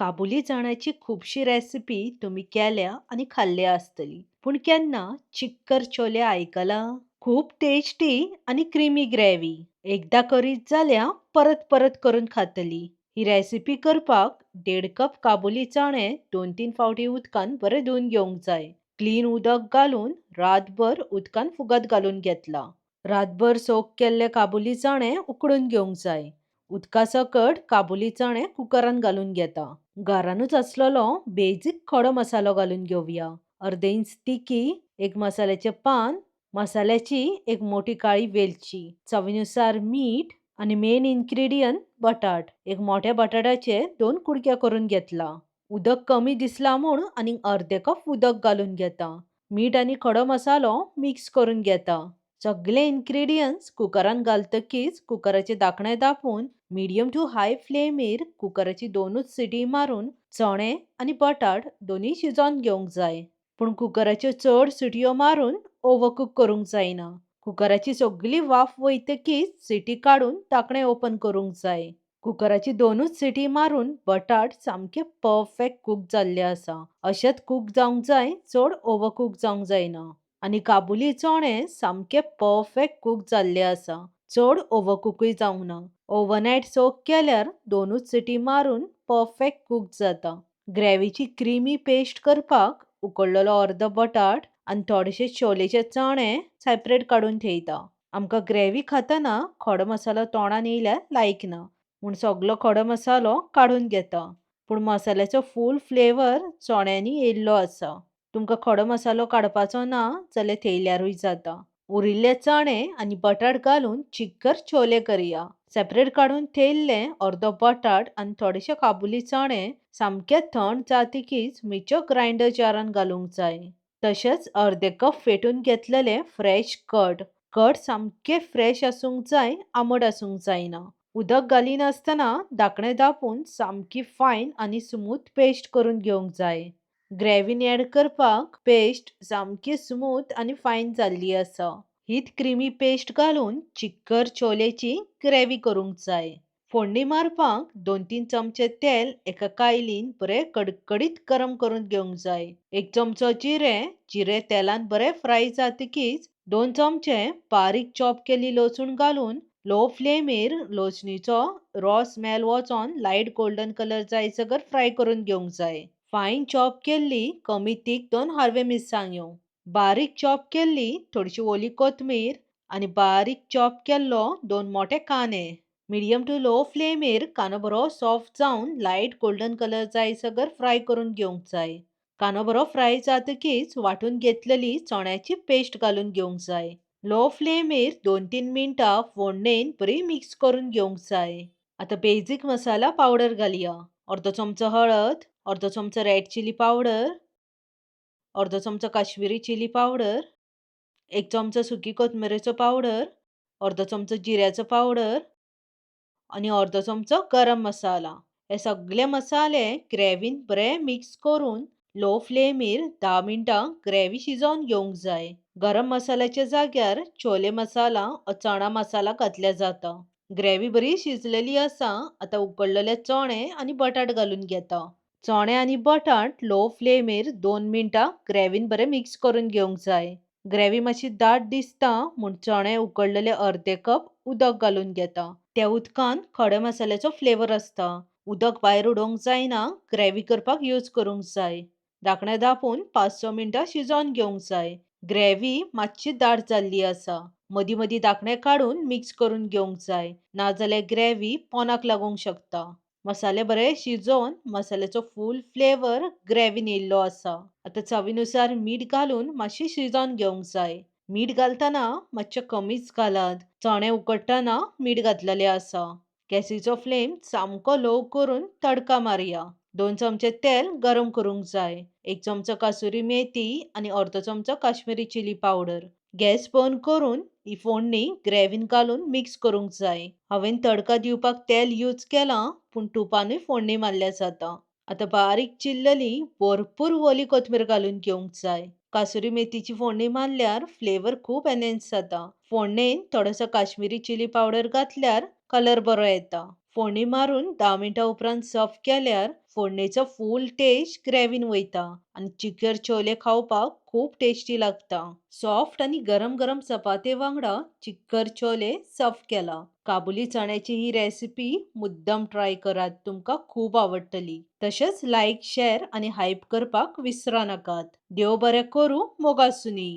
काबुली चण्याची खूपशी रेसिपी तुम्ही केल्या आणि खाल्ल्या असतली पण केन्ना चिक्कर छोले आयकला खूप टेस्टी आणि क्रीमी ग्रेव्ही एकदा करीत जाल्या परत परत करून खातली ही रेसिपी करपाक 1.5 कप काबुली चणे 2-3 फावटी उदकान बरे धुवन घेवंक जाय क्लीन उदक घालून रातभर उदकान फुगत घालून घेतला रातभर सोक केल्ले काबुली चणे उकडून घेवंक जाय उदका सकट काबुली चणे कुकरान घालून घेता घरानूच असलेलो बेसिक खडो मसालो घालून घेवया अर्दे इंच तिकी एक मसाल्याचे पान मसाल्याची एक मोठी काळी वेलची चवीनुसार मीठ आणि मेन इन्ग्रेडियंट बटाट एक मोठ्या बटाट्याचे 2 कुडक्या करून घेतला उदक कमी दिसला म्हूण आणि अर्धे कप उदक घालून घेता मीठ आणि खडो मसालो मिक्स करून घेता सगळे इन्ग्रेडियंट्स कुकरान घालतकीच कुकराचे धाकणे दापून मीडियम टू हाय फ्लेमीर कुकराची 2च सिटी मारून चणे आणि बटाट दोन्ही शिजवून घेवंक जाय पण कुकराच्यो चड सिटयो मारून ओव्हरकुक करूंक जायना कुकराची सगळी वाफ वयतकीच सिटी काढून धाकणे ओपन करूंक जाय कुकराची 2च सिटी मारून बटाट सामके परफेक्ट कुक जाल्ले आसा अशेंच कुक जावंक जाय चड ओव्हरकुक जावंक जायना आणि काबुली चणे सामके परफेक्ट कुक जाल्ले आसा चड ओव्हरकुकूय जावंक ना ओव्हरनायट सोक केल्यार 2च सिटी मारून परफेक्ट कुक जाता ग्रेव्हीची क्रीमी पेस्ट करपाक उकडलेलो अर्धो बटाट आणि थोडेशे छोलेचे चणे सेपरेट काढून ठेयता आमकां ग्रेव्ही खाताना खडो मसालो तोंडान येयल्यार लायक ना म्हूण सगळो खडो मसालो काढून घेता पूण मसाल्याचो फूल फ्लेवर चण्यांनी येयल्लो आसा तुमकां खडो मसालो काडपाचो ना जाल्यार थेयल्यारूय जाता उरिल्ले चणे आणि बटाट घालून चिक्कर छोले करया सेपरेट काढून थेयल्ले अर्धो बटाट आणि थोडेशे काबुली चणे सामके थंड जातकीच मिक्सर ग्राइंडर जारान घालूंक जाय तशेंच अर्धे कप फेटून घेतलेले फ्रेश कट सामके फ्रेश आसूंक जाय आंबट आसूंक जायना उदक घालिनासतना धाकणे दापून सामकी फायन आणि स्मूथ पेस्ट करून घेवंक जाय ग्रेव्हीन ऍड करपाक पेस्ट सामकी स्मूथ आणि फायन जाल्ली आसा हीच क्रीमी पेस्ट घालून चिक्कर छोलेची ग्रेव्ही करूंक जाय फोडणी मारपाक 2-3 चमचे तेल एका कायलीन बरे कडकडीत गरम करून घेवंक जाय एक चमचो जिरे तेलान बरे फ्राय जातकीच 2 चमचे बारीक चॉप केली लसूण घालून लो फ्लेमीर लसणीचो रॉ स्मेल वचोन लाईट गोल्डन कलर जायसर फ्राय करून घेवंक जाय फाईन चॉप केल्ली कमी तीख 2 हारवे मिरसांग्यो बारीक चॉप केल्ली थोडीशी ओली कोथमीर आणि बारीक चॉप केल्लो 2 मोठे कांदे मीडियम टू लो फ्लेमीर कांदो बरो सॉफ्ट जावन लाईट गोल्डन कलर जायसर फ्राय करून घेवंक जाय कांदो बरो फ्राय जातकीच वाटून घेतलेली चण्याची पेस्ट घालून घेवंक जाय लो फ्लेमीर 2-3 मिनटां फोडणेन बरी मिक्स करून घेवंक जाय आता बेसिक मसाला पावडर घालया अर्धो चमचो हळद अर्धो चमचो रेड चिली पावडर अर्धो चमचो काश्मीरी चिली पावडर एक चमचो सुकी कोथमिरेचो पावडर अर्धो चमचो जिऱ्याचो पावडर आणि अर्धो चमचो गरम मसाला हे सगळे मसाले ग्रेव्हीन बरे मिक्स करून लो फ्लेमीर 10 मिनटां ग्रेव्ही शिजवून घेवंक जाय गरम मसाल्याच्या जाग्यार छोले मसाला वा चणा मसाला घातल्या जाता ग्रेव्ही बरी शिजलेली आसा आता उकडलेले चणे आणि बटाट घालून घेता चणे आणि बटाट लो फ्लेमीर 2 मिनटां ग्रेव्हीन बरे मिक्स करून घेवंक जाय ग्रेव्ही मातशी दाट दिसता म्हूण चणे उकडलेले अर्धे कप उदक घालून घेता त्या उदकान खडे मसाल्याचो फ्लेवर असता उदक भायर उडोवंक जायना ग्रेव्ही करपाक यूज करूंक जाय धाकणे दापून 5-6 मिनटां शिजवून घेवंक जाय ग्रेव्ही मातशी दाट जाल्ली आसा मदी मदी धाकणे काढून मिक्स करून घेवंक जाय नाजाल्यार ग्रेव्ही पोनाक लागूंक शकता मसाले बरे शिजोवन मसाल्याचो फूल फ्लेवर ग्रेव्हीन येयल्लो आसा आता चवीनुसार मीठ घालून मातशी शिजवून घेवंक जाय मीठ घालताना मातशें कमीच घालात चणे उकडटाना मीठ घातलेले आसा गॅसीचो फ्लेम सामको लो करून तडका मारया 2 चमचे तेल गरम करूंक जाय एक चमचो कसुरी मेथी आणि अर्धो चमचो काश्मीरी चिली पावडर गॅस बंद करून ही फोडणी ग्रेव्हीन घालून मिक्स करूंक जाय हांवें तडका दिवपाक तेल यूज केला पूण तुपानूय फोडणी मारल्या जाता आता बारीक चिरलेली भरपूर ओली कोथमीर घालून घेवंक जाय कसुरी मेथीची फोडणी मारल्यार फ्लेवर खूप एनहान्स जाता फोडणेन थोडोसो काश्मीरी चिली पावडर घातल्यार कलर बरो येता फोडणी मारून 10 मिनिटां उपरांत सर्व्ह केल्यार फोडणेचो फूल टेस्ट ग्रेव्हीन वयता आनी चिकन चोले खावपाक खूब टेस्टी लागता. सॉफ्ट आनी गरम गरम चपाते वांगडा चिकन चोले सर्व्ह केला. काबुली चण्याची ही रेसिपी मुद्दम ट्राय करात, तुमकां खूब आवडटली. तशेंच लायक, शेअर आनी हायप करपाक विसरा नाकात. देव बरें करूं मोगासुनी.